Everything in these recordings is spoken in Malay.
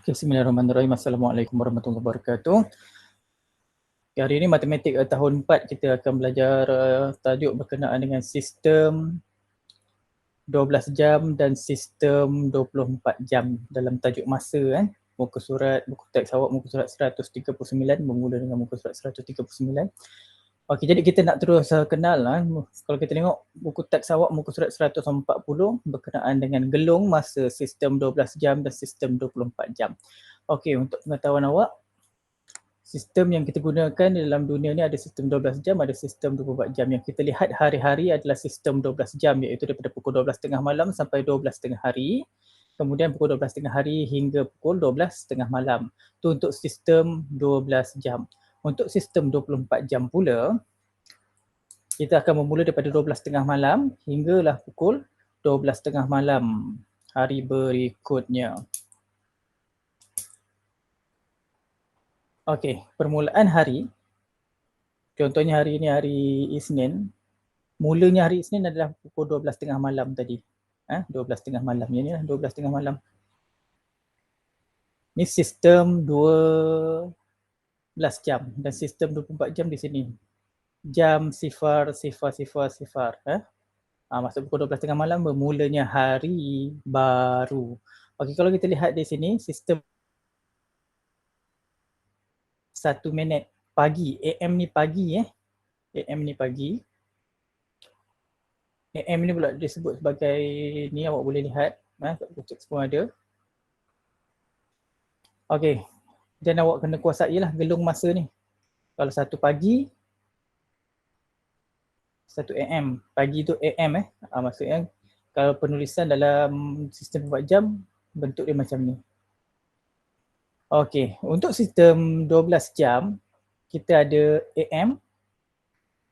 Bismillahirrahmanirrahim. Assalamualaikum warahmatullahi wabarakatuh. Hari ini matematik tahun 4 kita akan belajar tajuk berkenaan dengan sistem 12 jam dan sistem 24 jam dalam tajuk masa muka surat, buku teks awak muka surat 139 bermula dengan muka surat 139. Okey, jadi kita nak terus kenal kalau kita tengok buku teks awak muka surat 140 berkenaan dengan gelung masa sistem 12 jam dan sistem 24 jam. Okey, untuk pengetahuan awak, sistem yang kita gunakan dalam dunia ni ada sistem 12 jam, ada sistem 24 jam. Yang kita lihat hari-hari adalah sistem 12 jam, iaitu daripada pukul 12.30 malam sampai 12.30 hari. Kemudian pukul 12.30 hari hingga pukul 12.30 malam. Itu untuk sistem 12 jam. Untuk sistem 24 jam pula, kita akan memula daripada 12.30 malam hinggalah pukul 12.30 malam hari berikutnya. Okey, permulaan hari, contohnya hari ini hari Isnin, mulanya hari Isnin adalah pukul 12.30 malam tadi. 12.30 malam, ini lah 12.30 malam. Ini sistem 12 jam dan sistem 24 jam di sini. Jam sifar. Masuk pukul 12.30 malam bermulanya hari baru. Okey, kalau kita lihat di sini sistem 1 minit pagi, AM ni pagi AM ni pagi. AM ni pula disebut sebagai ni, awak boleh lihat kat buku semua ada. Okey, dan awak kena kuasai lah gelung masa ni. Kalau 1 pagi, 1 AM, pagi tu AM maksudnya kalau penulisan dalam sistem 4 jam bentuk dia macam ni. Okey, untuk sistem 12 jam kita ada AM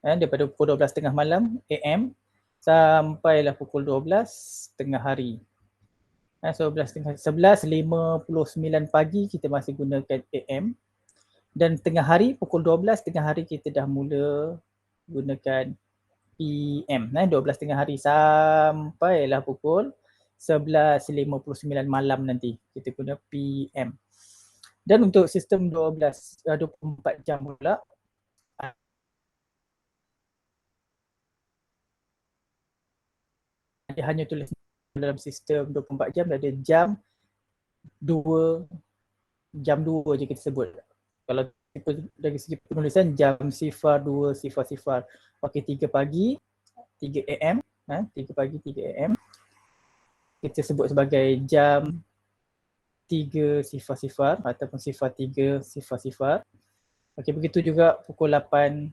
daripada pukul 12.30 malam AM sampailah pukul 12 tengah hari. 11.59 pagi kita masih gunakan AM, dan tengah hari pukul 12 tengah hari kita dah mula gunakan PM. 12 tengah hari sampailah pukul 11.59 malam nanti kita guna PM. Dan untuk sistem 24 jam pula, dia hanya tulis dalam sistem 24 jam ada jam 2 je kita sebut. Kalau dari segi penulisan jam sifar 2 sifar. Okey, 3 pagi 3 AM 3 pagi 3 AM kita sebut sebagai jam 3 sifar ataupun sifar 3 sifar. Okey, begitu juga pukul 8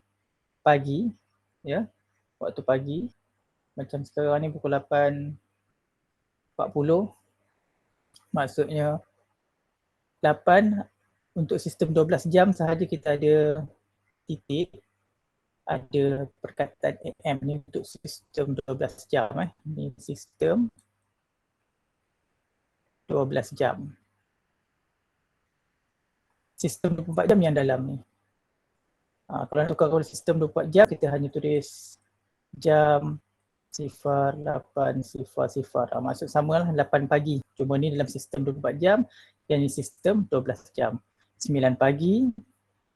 pagi waktu pagi. Macam sekarang ni pukul 8.40, maksudnya 8 untuk sistem 12 jam sahaja kita ada titik, ada perkataan AM ni untuk sistem 12 jam Ni sistem 12 jam. Sistem 24 jam yang dalam ni. Kalau nak tukar kepada sistem 24 jam, kita hanya tulis jam sifar 8 sifar. Maksud samalah 8 pagi. Cuma ni dalam sistem 24 jam, yang ni sistem 12 jam. 9 pagi,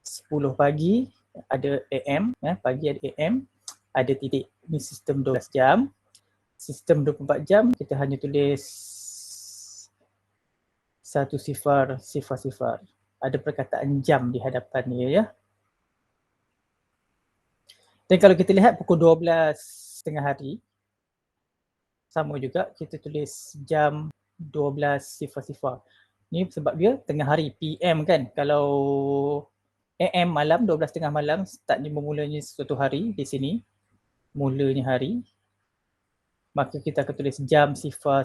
10 pagi ada AM, pagi ada AM, ada titik. Ni sistem 12 jam. Sistem 24 jam kita hanya tulis 1 sifar. Ada perkataan jam di hadapan dia Dan kalau kita lihat pukul 12 tengah hari, sama juga kita tulis jam 12 sifar. Ni sebab dia tengah hari, PM kan. Kalau AM malam, 12.30 malam, start ni memulanya suatu hari di sini, mulanya hari, maka kita akan tulis jam sifar.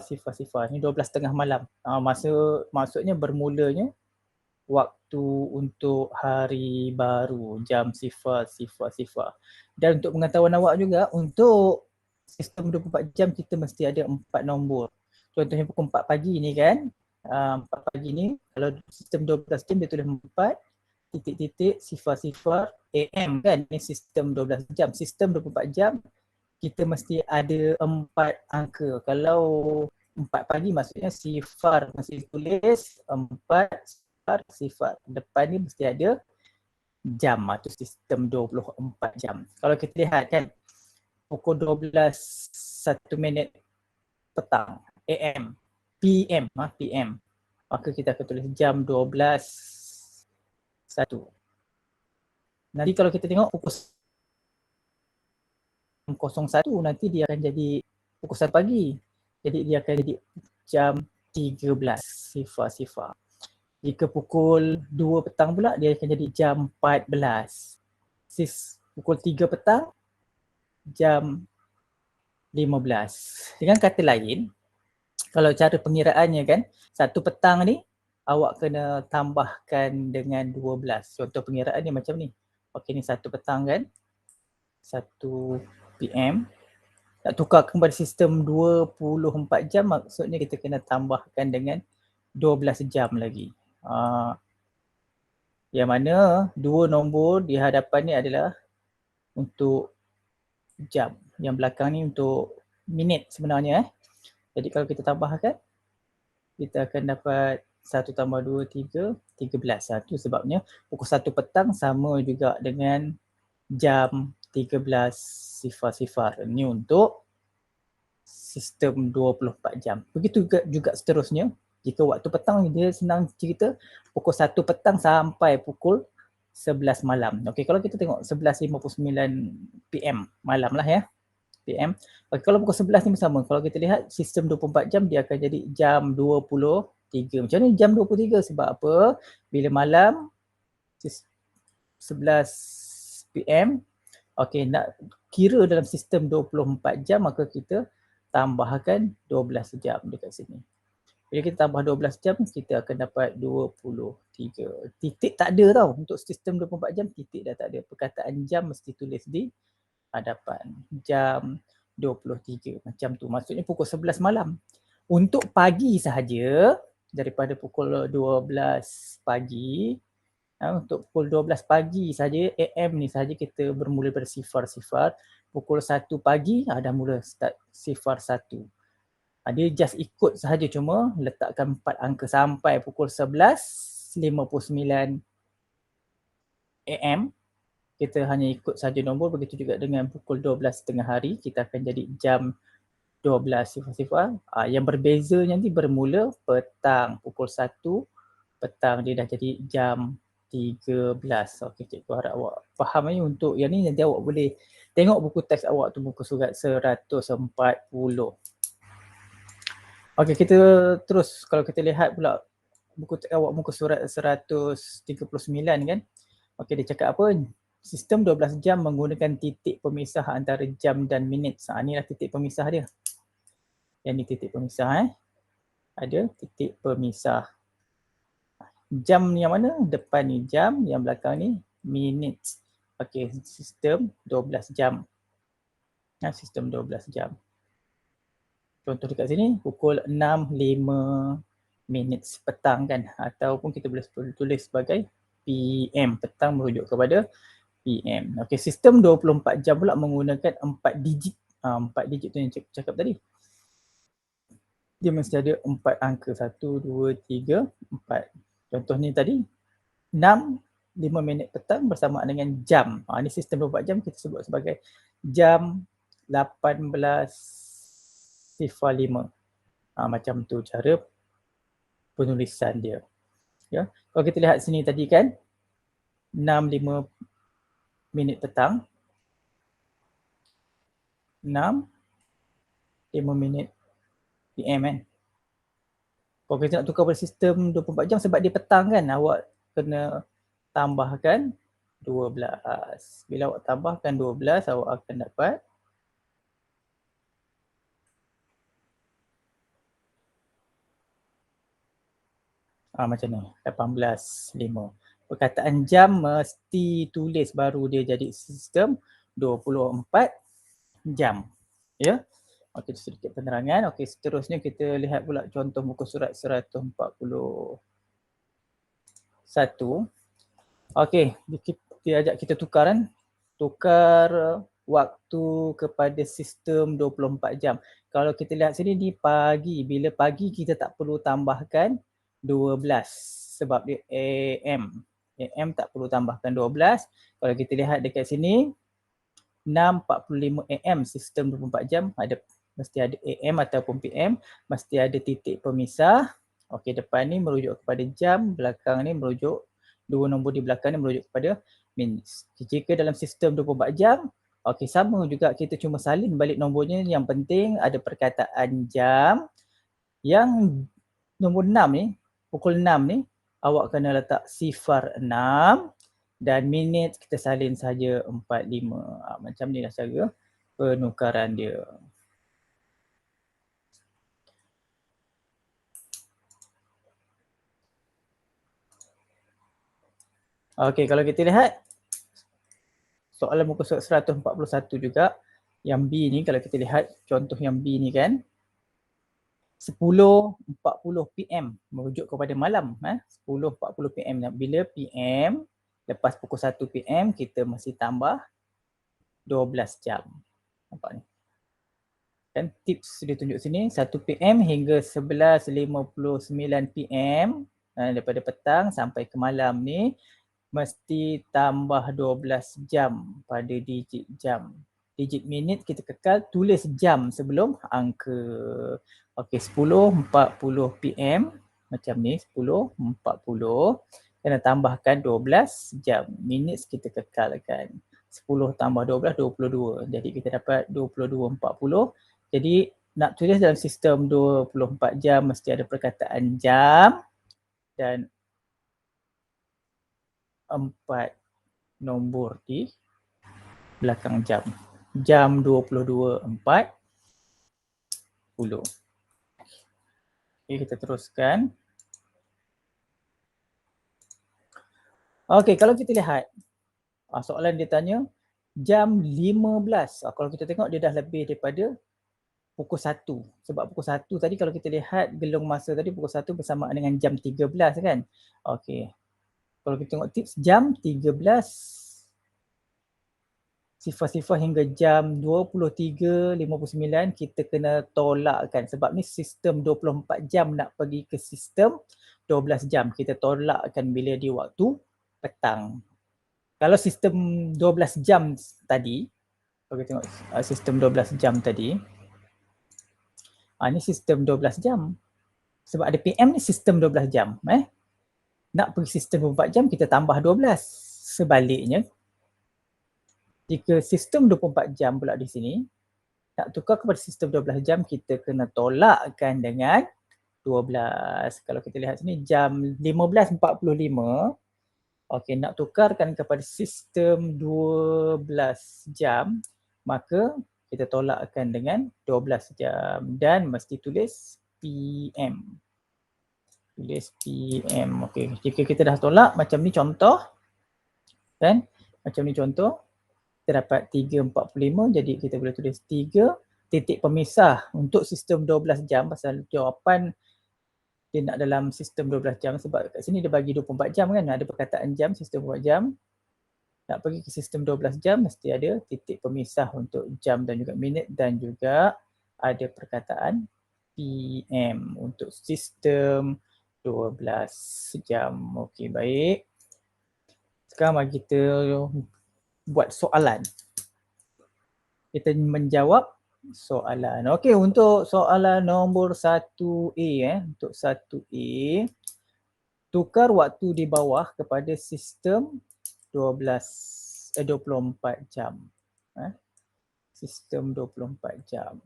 Ni 12.30 malam. Maksudnya bermulanya waktu untuk hari baru, jam sifar. Dan untuk pengetahuan awak juga, untuk sistem 24 jam kita mesti ada 4 nombor. Contohnya pukul 4 pagi ni kan, 4 pagi ni kalau sistem 12 jam dia tulis 4 titik-titik sifar AM kan, ni sistem 12 jam. Sistem 24 jam kita mesti ada 4 angka. Kalau 4 pagi maksudnya sifar mesti tulis 4 sifar. Depan ni mesti ada jam atau sistem 24 jam. Kalau kita lihat kan pukul 12 1 minit petang AM PM PM, maka kita akan tulis jam 12 1. Nanti kalau kita tengok pukul 01 nanti dia akan jadi pukul 1 pagi. Jadi dia akan jadi jam 13 sifar. Jika pukul 2 petang pula dia akan jadi jam 14. Pukul 3 petang jam 15. Dengan kata lain, kalau cara pengiraannya kan, 1 petang ni awak kena tambahkan dengan 12. Contoh pengiraan ni macam ni. Okey, ni 1 petang kan, 1 PM. Nak tukar kepada sistem 24 jam maksudnya kita kena tambahkan dengan 12 jam lagi. Yang mana 2 nombor di hadapan ni adalah untuk jam. Yang belakang ni untuk minit sebenarnya. Jadi kalau kita tambahkan, kita akan dapat 1 tambah 2, 3, 13. Itu sebabnya pukul 1 petang sama juga dengan jam 13 sifar. Ini untuk sistem 24 jam. Begitu juga seterusnya. Jika waktu petang dia senang cerita pukul 1 petang sampai pukul 11 malam. Okey, kalau kita tengok 11.59 PM malam lah ya. PM. Okay, kalau pukul 11 ni sama. Kalau kita lihat sistem 24 jam dia akan jadi jam 23. Macam ni jam 23 sebab apa? Bila malam 11 PM, okey, nak kira dalam sistem 24 jam maka kita tambahkan 12 jam dekat sini. Bila kita tambah 12 jam, kita akan dapat 23. Titik tak ada tau. Untuk sistem 24 jam, titik dah tak ada. Perkataan jam mesti tulis di hadapan. Jam 23. Macam tu. Maksudnya pukul 11 malam. Untuk pagi sahaja, daripada pukul 12 pagi, untuk pukul 12 pagi saja, AM ni saja kita bermula dari sifar. Pukul 1 pagi, dah mula start sifar 1. Dia just ikut sahaja, cuma letakkan 4 angka sampai pukul 11.59 AM. Kita hanya ikut sahaja nombor. Begitu juga dengan pukul 12 tengah hari, kita akan jadi jam 12 sifar. Yang berbeza nanti bermula petang. Pukul 1 petang dia dah jadi jam 13. Okey, cikgu harap awak faham ni. Untuk yang ni nanti awak boleh tengok buku teks awak tu, buku surat 140. Okey, kita terus. Kalau kita lihat pula buku teks awak muka surat 139 kan. Okey, dia cakap apa? Sistem 12 jam menggunakan titik pemisah antara jam dan minit. Inilah titik pemisah dia. Yang ni titik pemisah Ada titik pemisah. Jam yang mana? Depan ni jam, yang belakang ni minit. Okey, sistem 12 jam. Sistem 12 jam. Contoh dekat sini pukul 6.05 petang kan, ataupun kita boleh tulis sebagai PM. Petang merujuk kepada PM. Okey, sistem 24 jam pula menggunakan 4 digit. 4 digit tu yang cakap tadi. Dia mesti ada 4 angka. 1, 2, 3, 4. Contoh ni tadi 6.05 petang bersamaan dengan jam. Ini sistem 24 jam kita sebut sebagai jam 18.05. Macam tu cara penulisan dia. Ya. Kalau kita lihat sini tadi kan 6.05 petang. 6.05 PM kan. Kalau kita nak tukar pada sistem 24 jam sebab dia petang kan, awak kena tambahkan 12. Bila awak tambahkan 12, awak akan dapat macam ni, 18.05. Perkataan jam mesti tulis baru dia jadi sistem 24 jam. Ya. Okey, sedikit penerangan. Okey, seterusnya kita lihat pula contoh muka surat 141. Okey, dia ajak kita tukar kan. Tukar waktu kepada sistem 24 jam. kalau kita lihat sini di pagi. Bila pagi kita tak perlu tambahkan 12 sebab dia AM. AM tak perlu tambahkan 12. Kalau kita lihat dekat sini 6.45 AM sistem 24 jam ada mesti ada AM ataupun PM, mesti ada titik pemisah. Okey, depan ni merujuk kepada jam, belakang ni merujuk, dua nombor di belakang ni merujuk kepada minutes. Jika dalam sistem 24 jam, okey sama juga, kita cuma salin balik nombornya. Yang penting ada perkataan jam. Yang nombor 6 ni, pukul 6 ni, awak kena letak sifar 6 dan minit kita salin saja 45. Macam ni lah cara penukaran dia. Okey, kalau kita lihat soalan muka surat 141 juga, yang B ni kalau kita lihat contoh yang B ni kan 10.40 PM merujuk kepada malam, 10.40 PM. Bila PM lepas pukul 1 PM kita mesti tambah 12 jam. Nampak ni. Dan tips dia tunjuk sini 1 PM hingga 11.59 PM daripada petang sampai ke malam ni mesti tambah 12 jam pada digit jam. Digit minit kita kekal, tulis jam sebelum angka. Okey, 10.40 PM macam ni, 10.40 kena tambahkan 12 jam. Minit kita kekalkan. 10 tambah 12, 22. Jadi kita dapat 22.40. Jadi nak tulis dalam sistem 24 jam mesti ada perkataan jam dan 4 nombor di belakang jam. Jam 22.40. Okay, kita teruskan. Okey, kalau kita lihat soalan dia tanya jam 15. Kalau kita tengok dia dah lebih daripada pukul 1. Sebab pukul 1 tadi kalau kita lihat gelung masa tadi pukul 1 bersamaan dengan jam 13 kan. Okey. Kalau kita tengok tips jam 13 sifar-sifar hingga jam 23.59 kita kena tolakkan sebab ni sistem 24 jam nak pergi ke sistem 12 jam. Kita tolakkan bila di waktu petang. Kalau sistem 12 jam tadi, kalau kita tengok sistem 12 jam tadi, ni sistem 12 jam. Sebab ada PM ni sistem 12 jam. Nak pergi sistem 24 jam kita tambah 12. Sebaliknya, jika sistem 24 jam pula di sini, nak tukar kepada sistem 12 jam, kita kena tolakkan dengan 12. Kalau kita lihat sini jam 15.45, okey, nak tukarkan kepada sistem 12 jam, maka kita tolakkan dengan 12 jam dan mesti tulis PM. Tulis PM. Okey, jika kita dah tolak macam ni contoh, kan? Macam ni contoh. Kita dapat 3.45, jadi kita boleh tulis 3 titik pemisah untuk sistem 12 jam pasal jawapan dia nak dalam sistem 12 jam sebab kat sini dia bagi 24 jam kan, ada perkataan jam, sistem 24 jam. Nak pergi ke sistem 12 jam mesti ada titik pemisah untuk jam dan juga minit dan juga ada perkataan PM untuk sistem 12 jam. Okey, baik. Sekarang mari kita buat soalan. Kita menjawab soalan. Okey, untuk soalan nombor 1A, untuk 1A, tukar waktu di bawah kepada sistem 24 jam. Sistem 24 jam.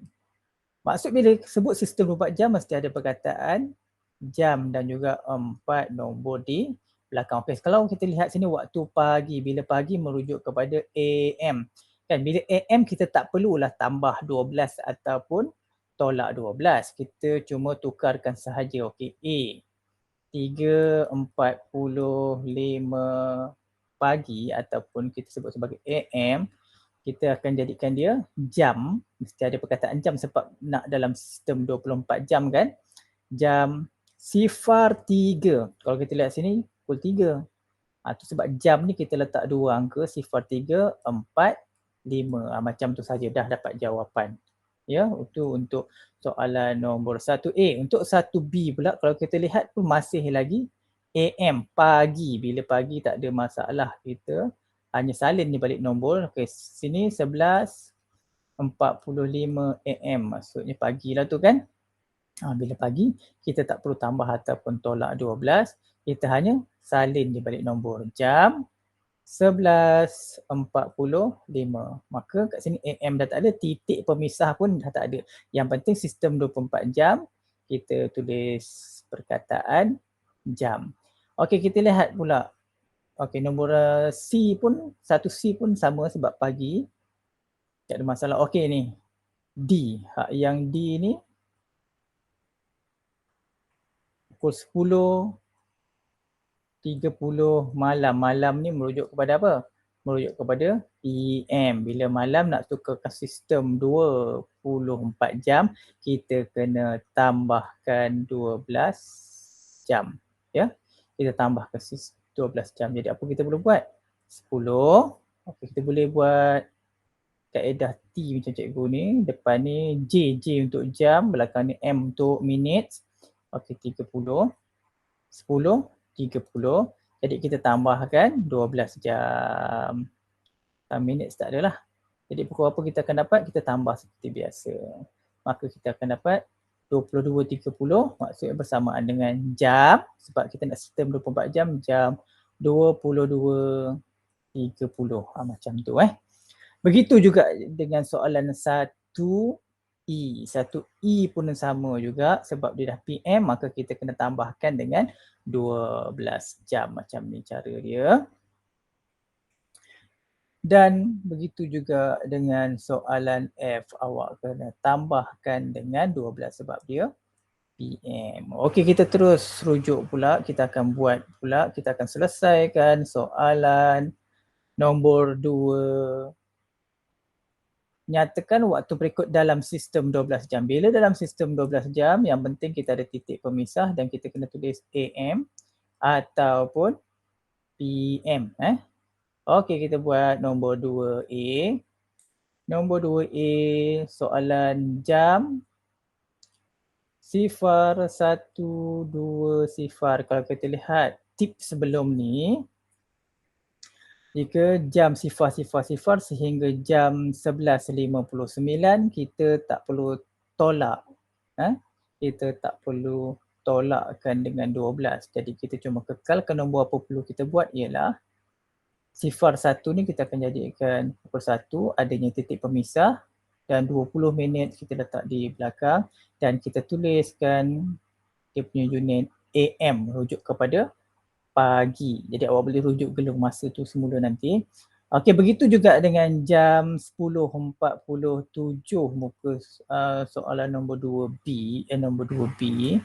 Maksud bila sebut sistem 24 jam mesti ada perkataan jam dan juga 4 nombor di belakang. Okey, kalau kita lihat sini waktu pagi, bila pagi merujuk kepada AM. Kan bila AM kita tak perlulah tambah 12 ataupun tolak 12. Kita cuma tukarkan sahaja. Okey, A 3.45 pagi ataupun kita sebut sebagai AM, kita akan jadikan dia jam. Mesti ada perkataan jam sebab nak dalam sistem 24 jam kan. Jam sifar 3. Kalau kita lihat sini pukul 3. Tu sebab jam ni kita letak 2 angka, sifar 3, 4, 5. Macam tu saja dah dapat jawapan. Ya, itu untuk soalan nombor 1A. Untuk 1B pula kalau kita lihat tu masih lagi AM, pagi. Bila pagi tak ada masalah, kita hanya salin di balik nombor. Okey, sini 11.45 AM, maksudnya pagi lah tu kan. Bila pagi, kita tak perlu tambah ataupun tolak 12, kita hanya salin di balik nombor. Jam 11.45. Maka kat sini AM dah tak ada, titik pemisah pun dah tak ada. Yang penting sistem 24 jam, kita tulis perkataan jam. Okey, kita lihat pula. Okey, nombor C pun, 1C pun sama sebab pagi. Tak ada masalah. Okey ni, D. Yang D ni, pukul 10.30 malam. Malam ni merujuk kepada apa? Merujuk kepada PM. Bila malam nak tukarkan sistem 24 jam, kita kena tambahkan 12 jam. Ya, kita tambahkan 12 jam. Jadi apa kita boleh buat? 10. Okey, kita boleh buat kaedah T macam cikgu ni. Depan ni J untuk jam, belakang ni M untuk minit. Okey, 30. 10, 30. Jadi kita tambahkan 12 jam. Minit tak adalah. Jadi pukul apa kita akan dapat? Kita tambah seperti biasa. Maka kita akan dapat 22.30, maksudnya bersamaan dengan jam. Sebab kita nak sistem 24 jam, jam 22.30. Macam tu Begitu juga dengan soalan 1E. 1E pun sama juga sebab dia dah PM, maka kita kena tambahkan dengan 12 jam. Macam ni cara dia. Dan begitu juga dengan soalan F. Awak kena tambahkan dengan 12 sebab dia PM. Okey, kita terus rujuk pula. Kita akan buat pula. Kita akan selesaikan soalan nombor 2. Nyatakan waktu berikut dalam sistem 12 jam. Bila dalam sistem 12 jam, yang penting kita ada titik pemisah dan kita kena tulis AM ataupun PM. Okey, kita buat nombor 2A. Nombor 2A, soalan jam 0120. Kalau kita lihat tips sebelum ni, jika jam 00.00 sehingga jam 11.59, kita tak perlu tolak. Kita tak perlu tolakkan dengan 12. Jadi kita cuma kekalkan nombor apa perlu kita buat ialah 01 ni kita akan jadikan pukul 1, adanya titik pemisah dan 20 minit kita letak di belakang dan kita tuliskan dia punya unit AM, rujuk kepada pagi. Jadi awak boleh rujuk gelung masa tu semula nanti. Okey, begitu juga dengan jam 10.47 muka soalan nombor 2B, nombor 2B.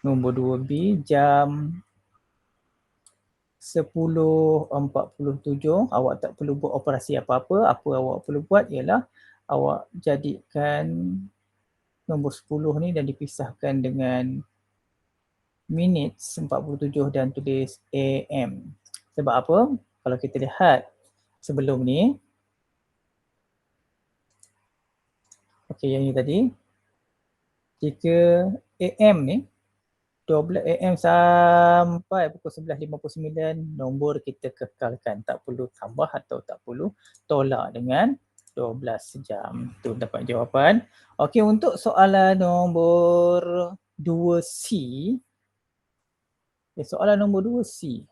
Nombor 2B jam 10.47, awak tak perlu buat operasi apa-apa. Apa awak perlu buat ialah awak jadikan nombor 10 ni dan dipisahkan dengan minit 47 dan tulis AM. Sebab apa? Kalau kita lihat sebelum ni, okey, yang ni tadi, jika AM ni 12 AM sampai pukul 11.59, nombor kita kekalkan. Tak perlu tambah atau tak perlu tolak dengan 12 jam. Tu dapat jawapan. Okey, untuk soalan nombor 2C. Soalan nombor 2C.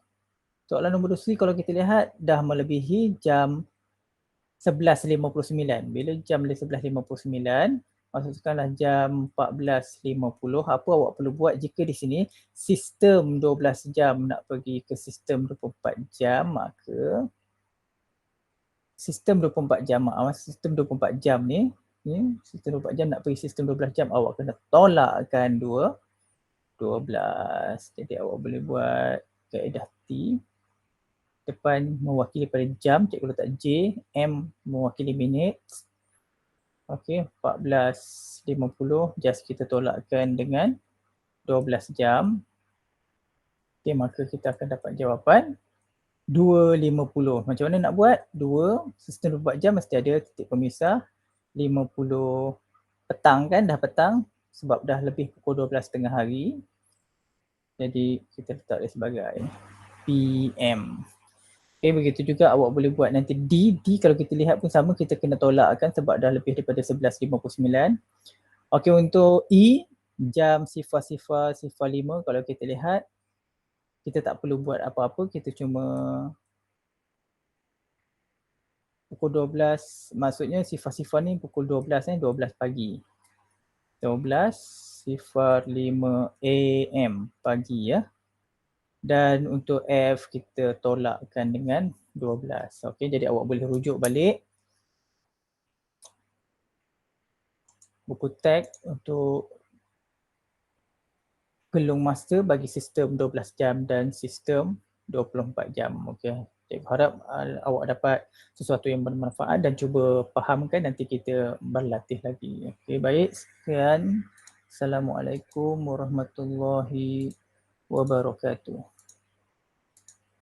Soalan nombor 2C kalau kita lihat dah melebihi jam 11.59. Bila jam 11.59, maksudkanlah jam 14.50, apa awak perlu buat jika di sini sistem 12 jam nak pergi ke sistem 24 jam, maka sistem 24 jam, sistem 24 jam ni, sistem 24 jam nak pergi sistem 12 jam, awak kena tolakkan 12. Jadi awak boleh buat kaedah T. Depan mewakili pada jam, cikgu letak J, M mewakili minit. Okey, 14.50, just kita tolakkan dengan 12 jam. Okey, maka kita akan dapat jawapan 2.50. Macam mana nak buat? 2, sistem 24 jam mesti ada titik pemisah. 50 petang kan, dah petang sebab dah lebih pukul 12 tengah hari. Jadi kita letak dia sebagai PM. Okay, begitu juga awak boleh buat nanti D kalau kita lihat pun sama, kita kena tolak kan sebab dah lebih daripada 11.59. Okay, untuk E, jam 00.05 kalau kita lihat, kita tak perlu buat apa-apa, kita cuma pukul 12, maksudnya sifar-sifar ni pukul 12 12 pagi. 12.05 AM pagi ya. Dan untuk F kita tolakkan dengan 12. Okey, jadi awak boleh rujuk balik buku teks untuk gelung masa bagi sistem 12 jam dan sistem 24 jam. Okey. Cikgu harap awak dapat sesuatu yang bermanfaat dan cuba fahamkan, nanti kita berlatih lagi. Okey, baik. Sekian. Assalamualaikum warahmatullahi wabarakatuh.